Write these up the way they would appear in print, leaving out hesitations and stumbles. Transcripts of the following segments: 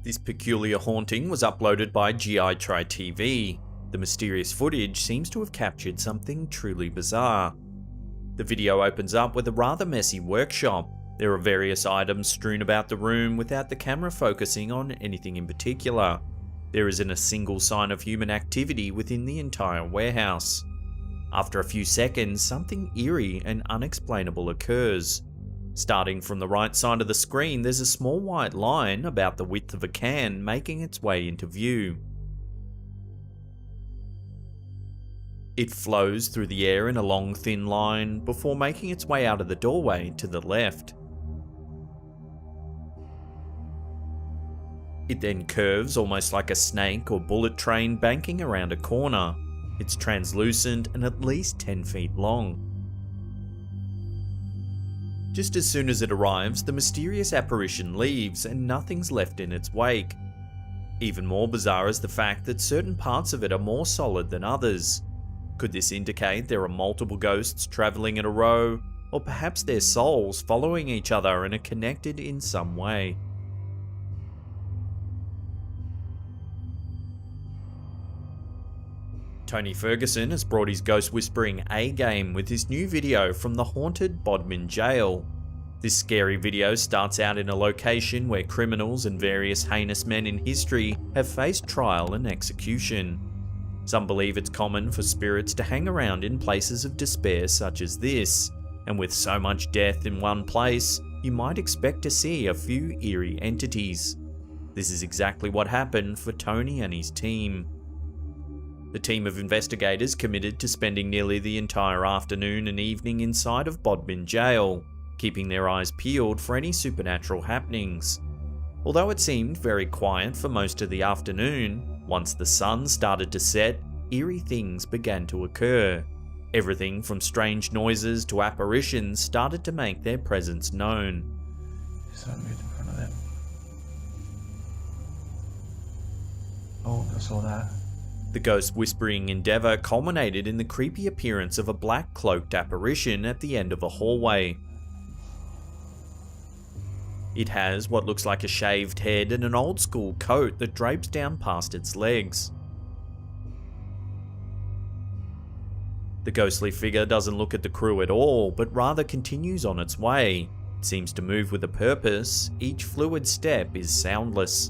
This peculiar haunting was uploaded by GI Try TV. The mysterious footage seems to have captured something truly bizarre. The video opens up with a rather messy workshop. There are various items strewn about the room without the camera focusing on anything in particular. There isn't a single sign of human activity within the entire warehouse. After a few seconds, something eerie and unexplainable occurs. Starting from the right side of the screen, there's a small white line about the width of a can making its way into view. It flows through the air in a long, thin line before making its way out of the doorway to the left. It then curves almost like a snake or bullet train banking around a corner. It's translucent and at least 10 feet long. Just as soon as it arrives, the mysterious apparition leaves and nothing's left in its wake. Even more bizarre is the fact that certain parts of it are more solid than others. Could this indicate there are multiple ghosts travelling in a row, or perhaps their souls following each other and are connected in some way? Tony Ferguson has brought his ghost whispering A game with his new video from the haunted Bodmin jail. This scary video starts out in a location where criminals and various heinous men in history have faced trial and execution. Some believe it's common for spirits to hang around in places of despair such as this, and with so much death in one place, you might expect to see a few eerie entities. This is exactly what happened for Tony and his team. The team of investigators committed to spending nearly the entire afternoon and evening inside of Bodmin jail, keeping their eyes peeled for any supernatural happenings. Although it seemed very quiet for most of the afternoon, once the sun started to set, eerie things began to occur. Everything from strange noises to apparitions started to make their presence known. Something in front of them. Oh, I saw that. The ghost whispering endeavour culminated in the creepy appearance of a black cloaked apparition at the end of a hallway. It has what looks like a shaved head and an old school coat that drapes down past its legs. The ghostly figure doesn't look at the crew at all, but rather continues on its way. It seems to move with a purpose. Each fluid step is soundless.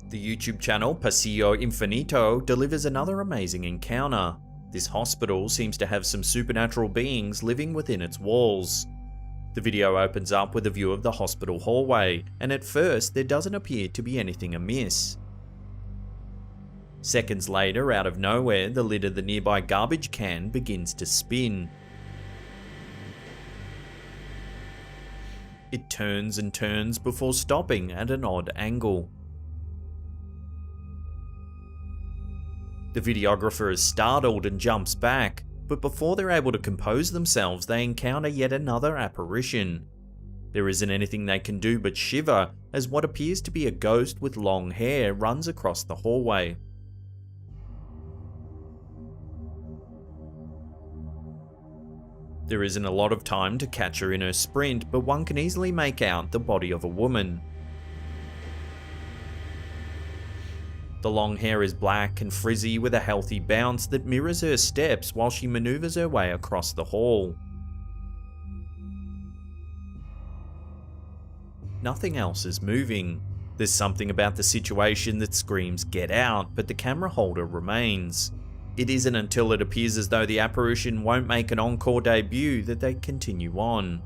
The YouTube channel Pasillo Infinito delivers another amazing encounter. This hospital seems to have some supernatural beings living within its walls. The video opens up with a view of the hospital hallway, and at first there doesn't appear to be anything amiss. Seconds later, out of nowhere, the lid of the nearby garbage can begins to spin. It turns and turns before stopping at an odd angle. The videographer is startled and jumps back, but before they're able to compose themselves, they encounter yet another apparition. There isn't anything they can do but shiver as what appears to be a ghost with long hair runs across the hallway. There isn't a lot of time to catch her in her sprint, but one can easily make out the body of a woman. The long hair is black and frizzy with a healthy bounce that mirrors her steps while she maneuvers her way across the hall. Nothing else is moving. There's something about the situation that screams "get out," but the camera holder remains. It isn't until it appears as though the apparition won't make an encore debut that they continue on.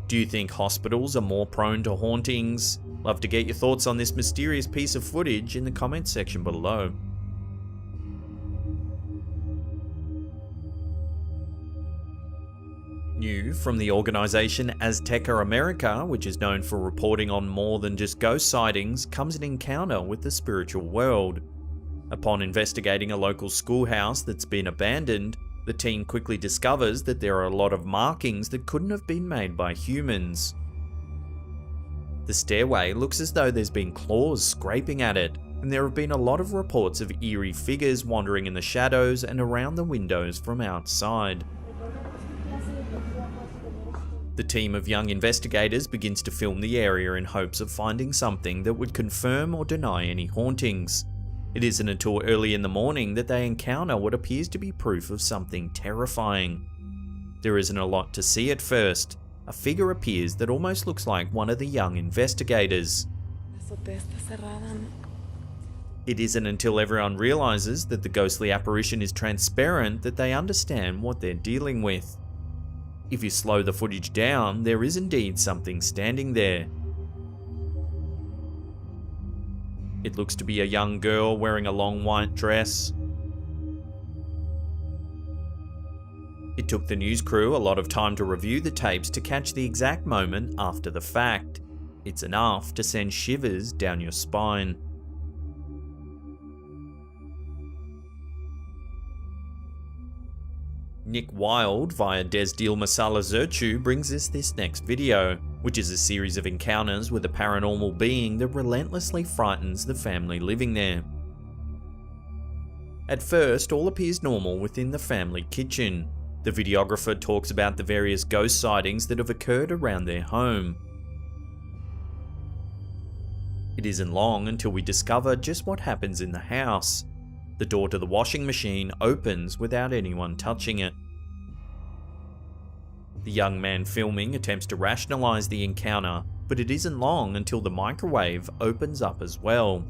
Do you think hospitals are more prone to hauntings? Love to get your thoughts on this mysterious piece of footage in the comments section below. New from the organisation Azteca America, which is known for reporting on more than just ghost sightings, comes an encounter with the spiritual world. Upon investigating a local schoolhouse that's been abandoned, the team quickly discovers that there are a lot of markings that couldn't have been made by humans. The stairway looks as though there's been claws scraping at it, and there have been a lot of reports of eerie figures wandering in the shadows and around the windows from outside. The team of young investigators begins to film the area in hopes of finding something that would confirm or deny any hauntings. It isn't until early in the morning that they encounter what appears to be proof of something terrifying. There isn't a lot to see at first. A figure appears that almost looks like one of the young investigators. It isn't until everyone realizes that the ghostly apparition is transparent that they understand what they're dealing with. If you slow the footage down, there is indeed something standing there. It looks to be a young girl wearing a long white dress. It took the news crew a lot of time to review the tapes to catch the exact moment after the fact. It's enough to send shivers down your spine. Nick Wilde via Desdil Masala Zerchu brings us this next video, which is a series of encounters with a paranormal being that relentlessly frightens the family living there. At first, all appears normal within the family kitchen. The videographer talks about the various ghost sightings that have occurred around their home. It isn't long until we discover just what happens in the house. The door to the washing machine opens without anyone touching it. The young man filming attempts to rationalize the encounter, but it isn't long until the microwave opens up as well.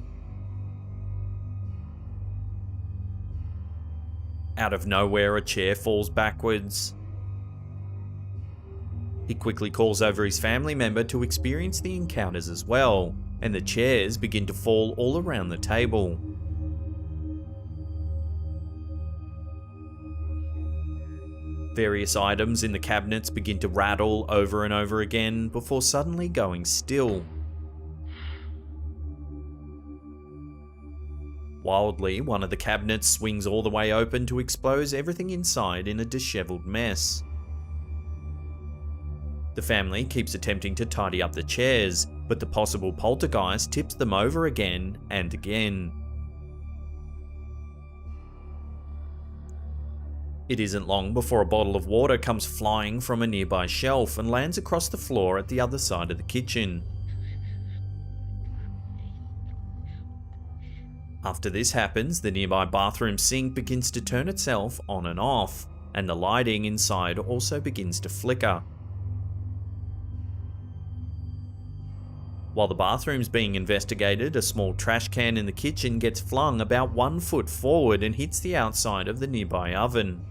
Out of nowhere, a chair falls backwards. He quickly calls over his family member to experience the encounters as well, and the chairs begin to fall all around the table. Various items in the cabinets begin to rattle over and over again before suddenly going still. Wildly, one of the cabinets swings all the way open to expose everything inside in a disheveled mess. The family keeps attempting to tidy up the chairs, but the possible poltergeist tips them over again and again. It isn't long before a bottle of water comes flying from a nearby shelf and lands across the floor at the other side of the kitchen. After this happens, the nearby bathroom sink begins to turn itself on and off, and the lighting inside also begins to flicker. While the bathroom's being investigated, a small trash can in the kitchen gets flung about 1 foot forward and hits the outside of the nearby oven.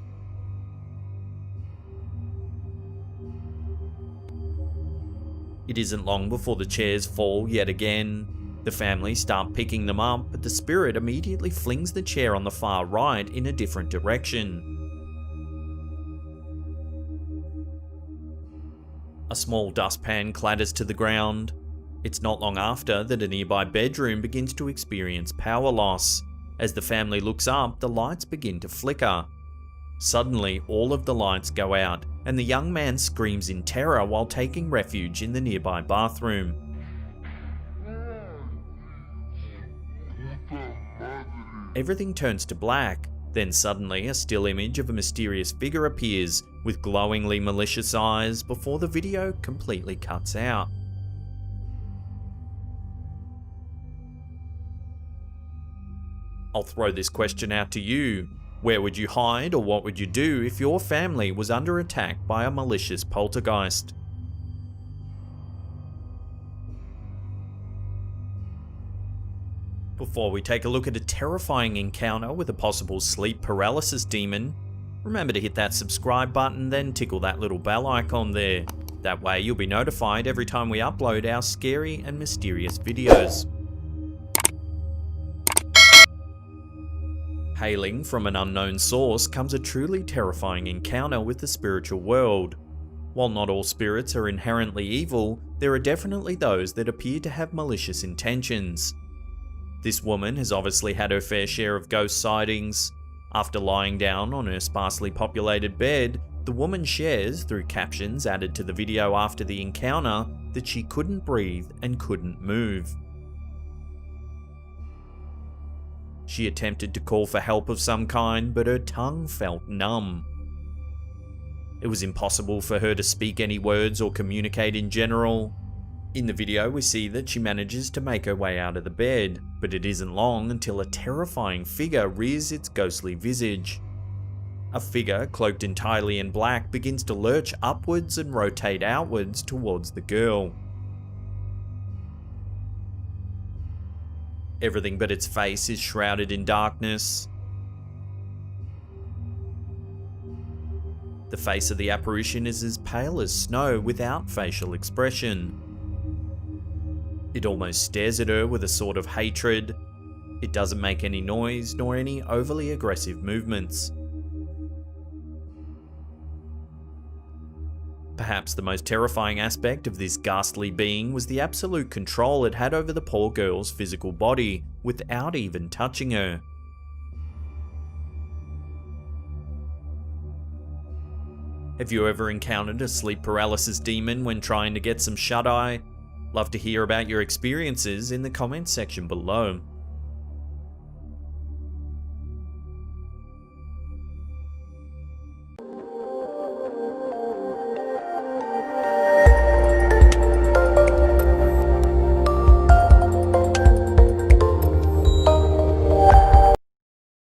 It isn't long before the chairs fall yet again. The family start picking them up, but the spirit immediately flings the chair on the far right in a different direction. A small dustpan clatters to the ground. It's not long after that a nearby bedroom begins to experience power loss. As the family looks up, the lights begin to flicker. Suddenly, all of the lights go out, and the young man screams in terror while taking refuge in the nearby bathroom. Everything turns to black, then suddenly a still image of a mysterious figure appears with glowingly malicious eyes before the video completely cuts out. I'll throw this question out to you. Where would you hide, or what would you do if your family was under attack by a malicious poltergeist? Before we take a look at a terrifying encounter with a possible sleep paralysis demon, remember to hit that subscribe button, then tickle that little bell icon there. That way you'll be notified every time we upload our scary and mysterious videos. Hailing from an unknown source comes a truly terrifying encounter with the spiritual world. While not all spirits are inherently evil, there are definitely those that appear to have malicious intentions. This woman has obviously had her fair share of ghost sightings. After lying down on her sparsely populated bed, the woman shares, through captions added to the video after the encounter, that she couldn't breathe and couldn't move. She attempted to call for help of some kind, but her tongue felt numb. It was impossible for her to speak any words or communicate in general. In the video, we see that she manages to make her way out of the bed, but it isn't long until a terrifying figure rears its ghostly visage. A figure, cloaked entirely in black, begins to lurch upwards and rotate outwards towards the girl. Everything but its face is shrouded in darkness. The face of the apparition is as pale as snow without facial expression. It almost stares at her with a sort of hatred. It doesn't make any noise nor any overly aggressive movements. Perhaps the most terrifying aspect of this ghastly being was the absolute control it had over the poor girl's physical body, without even touching her. Have you ever encountered a sleep paralysis demon when trying to get some shut-eye? Love to hear about your experiences in the comments section below.